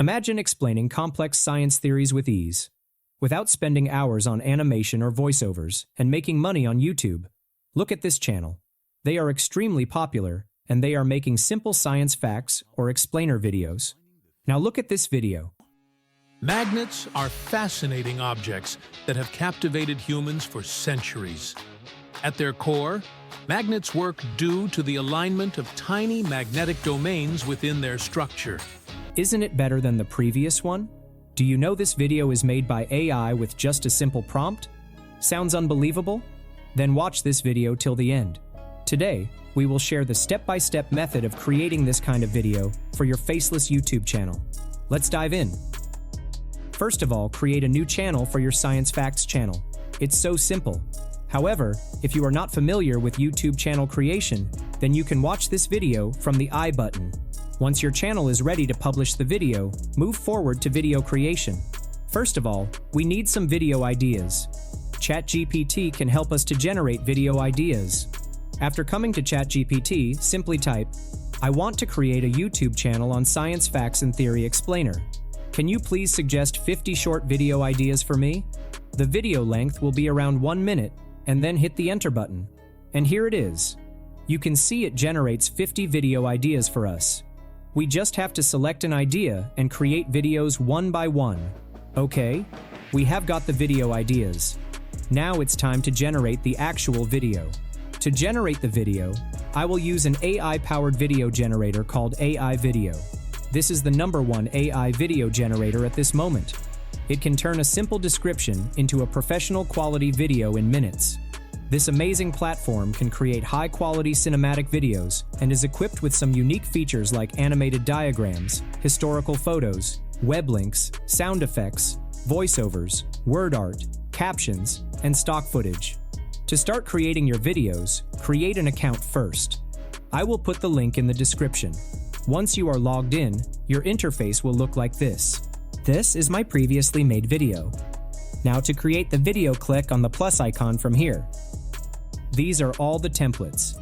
Imagine explaining complex science theories with ease, without spending hours on animation or voiceovers and making money on YouTube. Look at this channel. They are extremely popular, and they are making simple science facts or explainer videos. Now look at this video. Magnets are fascinating objects that have captivated humans for centuries. At their core, magnets work due to the alignment of tiny magnetic domains within their structure. Isn't it better than the previous one? Do you know this video is made by AI with just a simple prompt? Sounds unbelievable? Then watch this video till the end. Today, we will share the step-by-step method of creating this kind of video for your Faceless YouTube channel. Let's dive in. First of all, create a new channel for your Science Facts channel. It's so simple. However, if you are not familiar with YouTube channel creation, then you can watch this video from the I button. Once your channel is ready to publish the video, move forward to video creation. First of all, we need some video ideas. ChatGPT can help us to generate video ideas. After coming to ChatGPT, simply type, "I want to create a YouTube channel on Science Facts and Theory Explainer. Can you please suggest 50 short video ideas for me?" The video length will be around 1 minute, and then hit the enter button. And here it is. You can see it generates 50 video ideas for us. We just have to select an idea and create videos one by one. Okay, we have got the video ideas. Now it's time to generate the actual video. To generate the video, I will use an AI-powered video generator called AI Video. This is the #1 AI video generator at this moment. It can turn a simple description into a professional quality video in minutes. This amazing platform can create high-quality cinematic videos and is equipped with some unique features like animated diagrams, historical photos, web links, sound effects, voiceovers, word art, captions, and stock footage. To start creating your videos, create an account first. I will put the link in the description. Once you are logged in, your interface will look like this. This is my previously made video. Now to create the video, click on the plus icon from here. These are all the templates.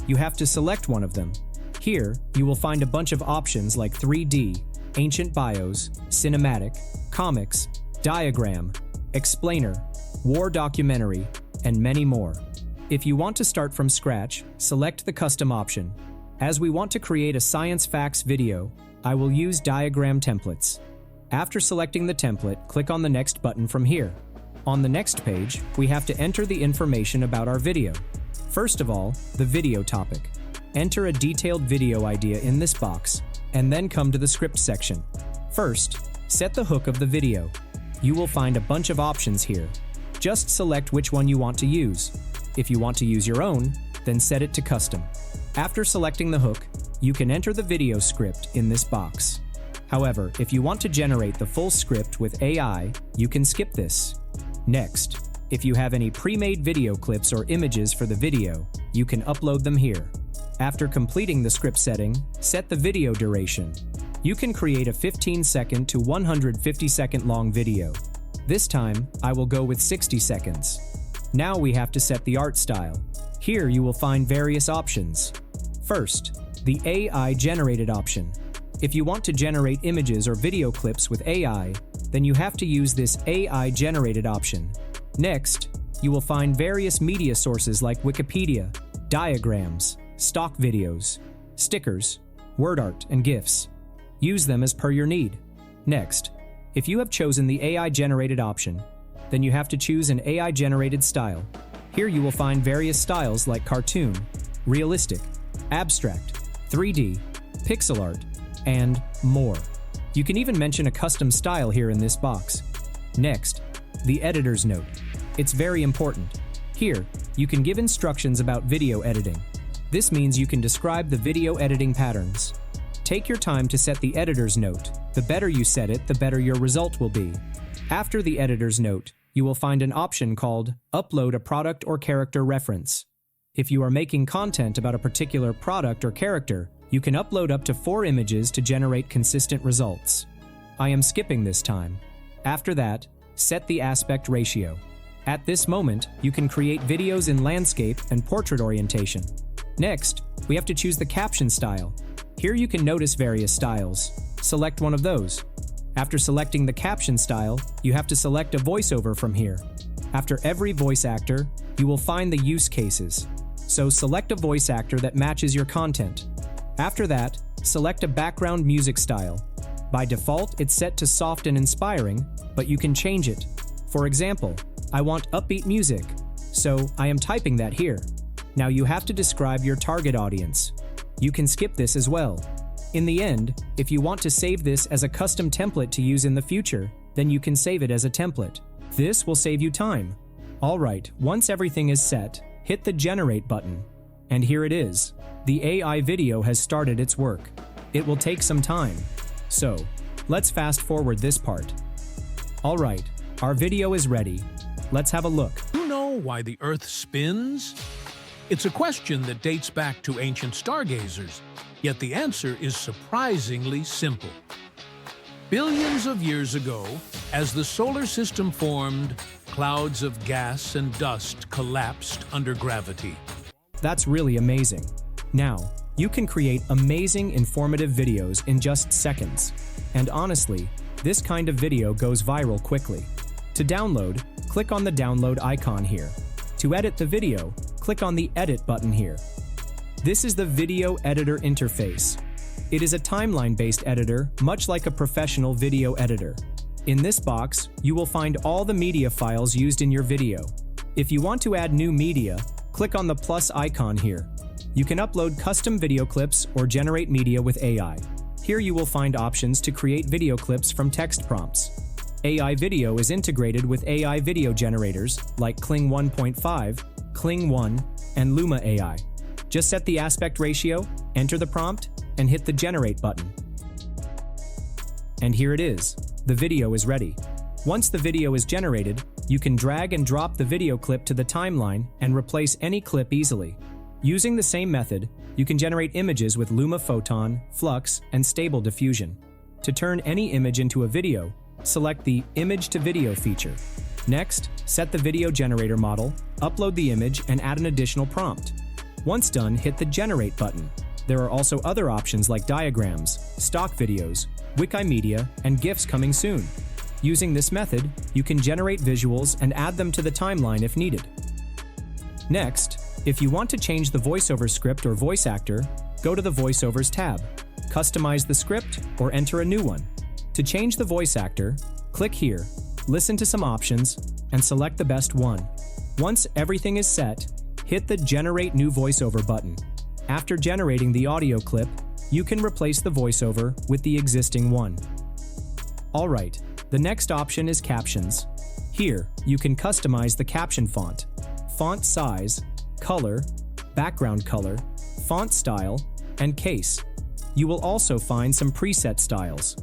You have to select one of them. Here, you will find a bunch of options like 3D, ancient bios, cinematic, comics, diagram, explainer, war documentary, and many more. If you want to start from scratch, select the custom option. As we want to create a science facts video, I will use diagram templates. After selecting the template, click on the next button from here. On the next page, we have to enter the information about our video. First of all, the video topic. Enter a detailed video idea in this box, and then come to the script section. First, set the hook of the video. You will find a bunch of options here. Just select which one you want to use. If you want to use your own, then set it to custom. After selecting the hook, you can enter the video script in this box. However, if you want to generate the full script with AI, you can skip this. Next, if you have any pre-made video clips or images for the video, you can upload them here. After completing the script setting, set the video duration. You can create a 15-second to 150-second long video. This time, I will go with 60 seconds. Now we have to set the art style. Here you will find various options. First, the AI-generated option. If you want to generate images or video clips with AI, then you have to use this AI-generated option. Next, you will find various media sources like Wikipedia, diagrams, stock videos, stickers, word art, and GIFs. Use them as per your need. Next, if you have chosen the AI-generated option, then you have to choose an AI-generated style. Here you will find various styles like cartoon, realistic, abstract, 3D, pixel art, and more. You can even mention a custom style here in this box. Next, the editor's note. It's very important. Here, you can give instructions about video editing. This means you can describe the video editing patterns. Take your time to set the editor's note. The better you set it, the better your result will be. After the editor's note, you will find an option called Upload a Product or Character Reference. If you are making content about a particular product or character, you can upload up to 4 images to generate consistent results. I am skipping this time. After that, set the aspect ratio. At this moment, you can create videos in landscape and portrait orientation. Next, we have to choose the caption style. Here you can notice various styles. Select one of those. After selecting the caption style, you have to select a voiceover from here. After every voice actor, you will find the use cases. So select a voice actor that matches your content. After that, select a background music style. By default, it's set to soft and inspiring, but you can change it. For example, I want upbeat music, so I am typing that here. Now you have to describe your target audience. You can skip this as well. In the end, if you want to save this as a custom template to use in the future, then you can save it as a template. This will save you time. Alright, once everything is set, hit the Generate button. And here it is. The AI video has started its work. It will take some time. So, let's fast forward this part. Alright, our video is ready. Let's have a look. Do you know why the Earth spins? It's a question that dates back to ancient stargazers, yet the answer is surprisingly simple. Billions of years ago, as the solar system formed, clouds of gas and dust collapsed under gravity. That's really amazing. Now, you can create amazing, informative videos in just seconds. And honestly, this kind of video goes viral quickly. To download, click on the download icon here. To edit the video, click on the Edit button here. This is the video editor interface. It is a timeline-based editor, much like a professional video editor. In this box, you will find all the media files used in your video. If you want to add new media, click on the plus icon here. You can upload custom video clips or generate media with AI. Here you will find options to create video clips from text prompts. AI video is integrated with AI video generators like Kling 1.5, Kling 1, and Luma AI. Just set the aspect ratio, enter the prompt, and hit the Generate button. And here it is. The video is ready. Once the video is generated, you can drag and drop the video clip to the timeline and replace any clip easily. Using the same method, you can generate images with Luma Photon, Flux, and Stable Diffusion. To turn any image into a video, select the Image to Video feature. Next, set the video generator model, upload the image, and add an additional prompt. Once done, hit the Generate button. There are also other options like diagrams, stock videos, Wikimedia, and GIFs coming soon. Using this method, you can generate visuals and add them to the timeline if needed. Next, if you want to change the voiceover script or voice actor, go to the Voiceovers tab, customize the script, or enter a new one. To change the voice actor, click here, listen to some options, and select the best one. Once everything is set, hit the Generate New Voiceover button. After generating the audio clip, you can replace the voiceover with the existing one. Alright, the next option is captions. Here, you can customize the caption font, font size, color, background color, font style, and case. You will also find some preset styles.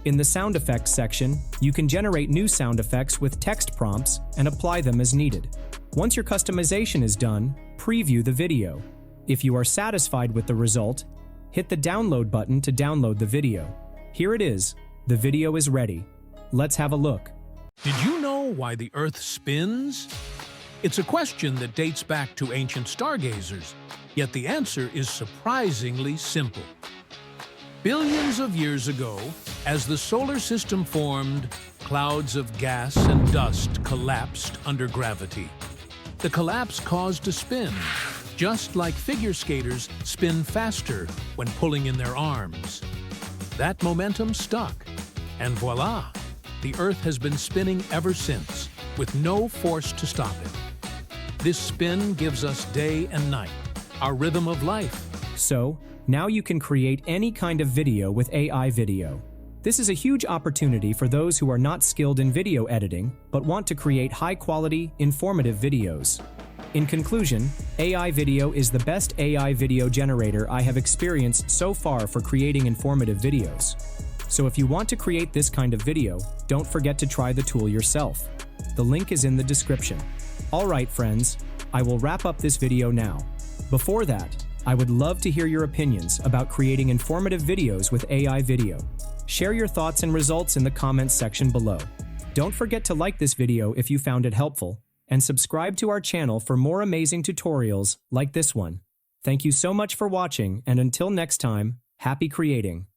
In the sound effects section, you can generate new sound effects with text prompts and apply them as needed. Once your customization is done, preview the video. If you are satisfied with the result, hit the download button to download the video. Here it is. The video is ready. Let's have a look. Did you know why the Earth spins? It's a question that dates back to ancient stargazers, yet the answer is surprisingly simple. Billions of years ago, as the solar system formed, clouds of gas and dust collapsed under gravity. The collapse caused a spin, just like figure skaters spin faster when pulling in their arms. That momentum stuck, and voila! The Earth has been spinning ever since, with no force to stop it. This spin gives us day and night, our rhythm of life. So, now you can create any kind of video with AI video. This is a huge opportunity for those who are not skilled in video editing, but want to create high-quality, informative videos. In conclusion, AI video is the best AI video generator I have experienced so far for creating informative videos. So if you want to create this kind of video, don't forget to try the tool yourself. The link is in the description. Alright friends, I will wrap up this video now. Before that, I would love to hear your opinions about creating informative videos with AI video. Share your thoughts and results in the comments section below. Don't forget to like this video if you found it helpful, and subscribe to our channel for more amazing tutorials like this one. Thank you so much for watching, and until next time, happy creating!